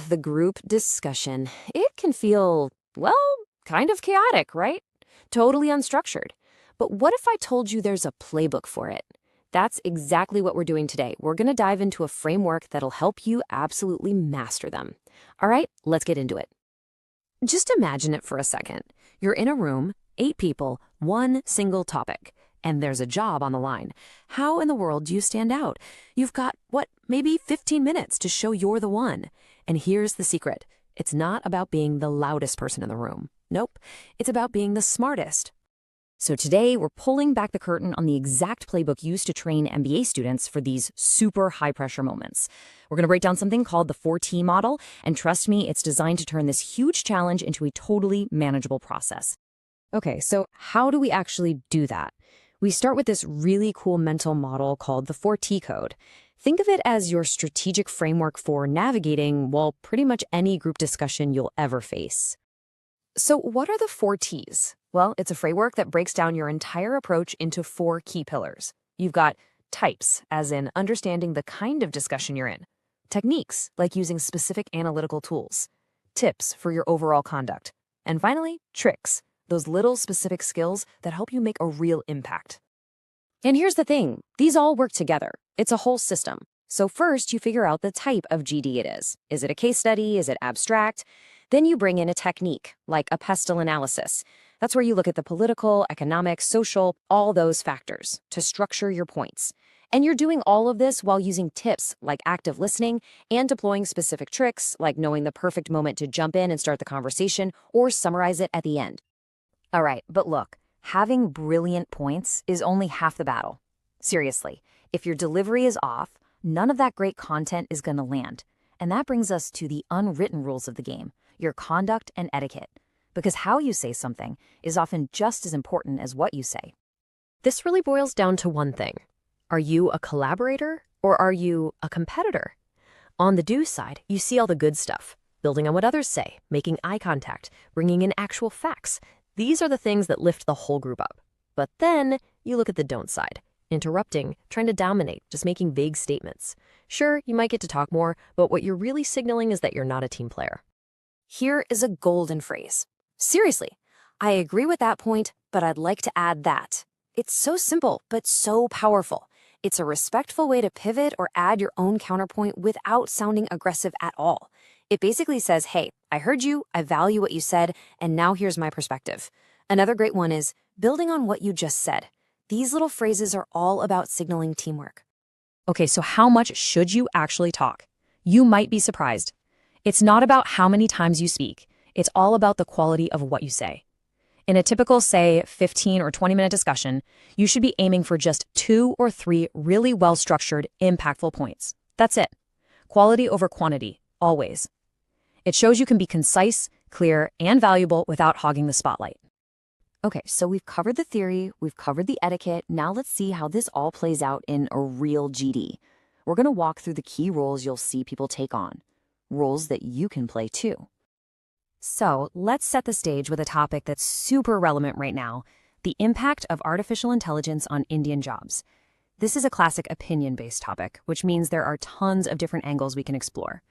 the group discussion. It can feel, well, kind of chaotic, right? Totally unstructured. But what if I told you there's a playbook for it? That's exactly what we're doing today. We're going to dive into a framework that'll help you absolutely master them. All right, let's get into it. Just imagine it for a second. You're in a room, 8 people, one single topic, and there's a job on the line. How in the world do you stand out? You've got, maybe 15 minutes to show you're the one. And here's the secret. It's not about being the loudest person in the room. Nope. It's about being the smartest. So today, we're pulling back the curtain on the exact playbook used to train MBA students for these super high-pressure moments. We're going to break down something called the 4T model, and trust me, it's designed to turn this huge challenge into a totally manageable process. Okay, so how do we actually do that? We start with this really cool mental model called the 4T code. Think of it as your strategic framework for navigating, well, pretty much any group discussion you'll ever face. So what are the 4 T's? Well, it's a framework that breaks down your entire approach into 4 key pillars. You've got types, as in understanding the kind of discussion you're in. Techniques, like using specific analytical tools. Tips for your overall conduct. And finally, tricks, those little specific skills that help you make a real impact. And here's the thing, these all work together. It's a whole system. So first, you figure out the type of GD it is. Is it a case study? Is it abstract? Then you bring in a technique, like a pestle analysis. That's where you look at the political, economic, social, all those factors to structure your points. And you're doing all of this while using tips like active listening and deploying specific tricks like knowing the perfect moment to jump in and start the conversation or summarize it at the end. All right, but look, having brilliant points is only half the battle. Seriously, if your delivery is off, none of that great content is going to land. And that brings us to the unwritten rules of the game, your conduct and etiquette. Because how you say something is often just as important as what you say. This really boils down to one thing. Are you a collaborator or are you a competitor? On the do side, you see all the good stuff, building on what others say, making eye contact, bringing in actual facts. These are the things that lift the whole group up. But then you look at the don't side, interrupting, trying to dominate, just making vague statements. Sure, you might get to talk more, but what you're really signaling is that you're not a team player. Here is a golden phrase. Seriously, I agree with that point, but I'd like to add that. It's so simple, but so powerful. It's a respectful way to pivot or add your own counterpoint without sounding aggressive at all. It basically says, hey, I heard you, I value what you said, and now here's my perspective. Another great one is building on what you just said. These little phrases are all about signaling teamwork. Okay, so how much should you actually talk? You might be surprised. It's not about how many times you speak. It's all about the quality of what you say. In a typical, say, 15 or 20-minute discussion, you should be aiming for just 2 or 3 really well-structured, impactful points. That's it. Quality over quantity, always. It shows you can be concise, clear, and valuable without hogging the spotlight. Okay, so we've covered the theory, we've covered the etiquette. Now let's see how this all plays out in a real GD. We're going to walk through the key roles you'll see people take on. Roles that you can play too. So let's set the stage with a topic that's super relevant right now, the impact of artificial intelligence on Indian jobs. This is a classic opinion-based topic, which means there are tons of different angles we can explore.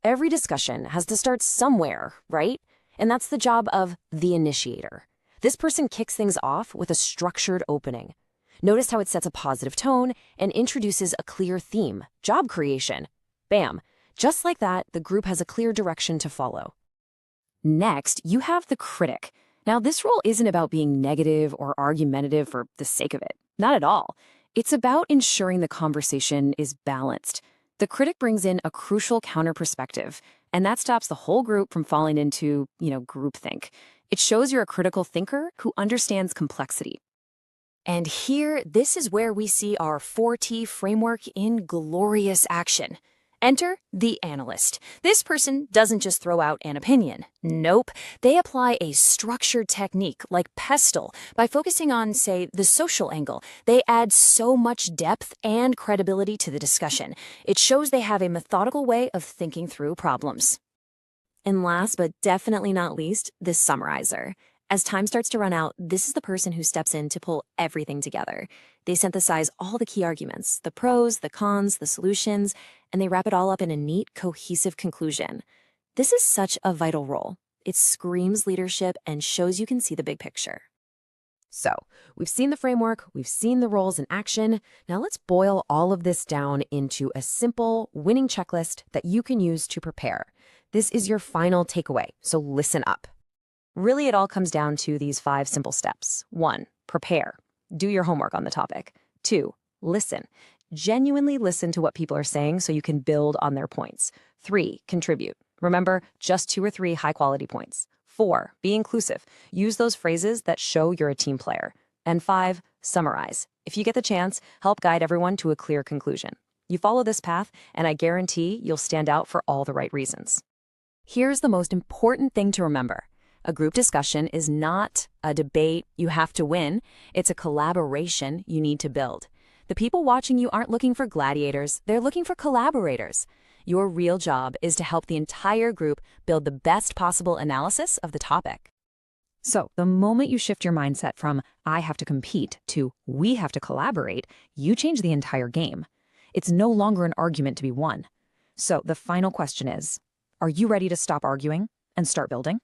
Every discussion has to start somewhere, right? And that's the job of the initiator. This person kicks things off with a structured opening. Notice how it sets a positive tone and introduces a clear theme, job creation. Bam! Just like that, the group has a clear direction to follow. Next, you have the critic. Now, this role isn't about being negative or argumentative for the sake of it. Not at all. It's about ensuring the conversation is balanced. The critic brings in a crucial counter perspective, and that stops the whole group from falling into, groupthink. It shows you're a critical thinker who understands complexity. And here, this is where we see our 4T framework in glorious action. Enter the analyst. This person doesn't just throw out an opinion. Nope. They apply a structured technique like pestle by focusing on, say, the social angle. They add so much depth and credibility to the discussion. It shows they have a methodical way of thinking through problems. And last but definitely not least, the summarizer. As time starts to run out, this is the person who steps in to pull everything together. They synthesize all the key arguments, the pros, the cons, the solutions, and they wrap it all up in a neat, cohesive conclusion. This is such a vital role. It screams leadership and shows you can see the big picture. So, we've seen the framework, we've seen the roles in action. Now let's boil all of this down into a simple, winning checklist that you can use to prepare. This is your final takeaway, so listen up. Really, it all comes down to these 5 simple steps. 1, prepare. Do your homework on the topic. 2, listen. Genuinely listen to what people are saying so you can build on their points. 3, contribute. Remember, just 2 or 3 high-quality points. 4, be inclusive. Use those phrases that show you're a team player. And 5, summarize. If you get the chance, help guide everyone to a clear conclusion. You follow this path, and I guarantee you'll stand out for all the right reasons. Here's the most important thing to remember. A group discussion is not a debate you have to win. It's a collaboration you need to build. The people watching you aren't looking for gladiators. They're looking for collaborators. Your real job is to help the entire group build the best possible analysis of the topic. So, the moment you shift your mindset from I have to compete to we have to collaborate, you change the entire game. It's no longer an argument to be won. So, the final question is, are you ready to stop arguing and start building?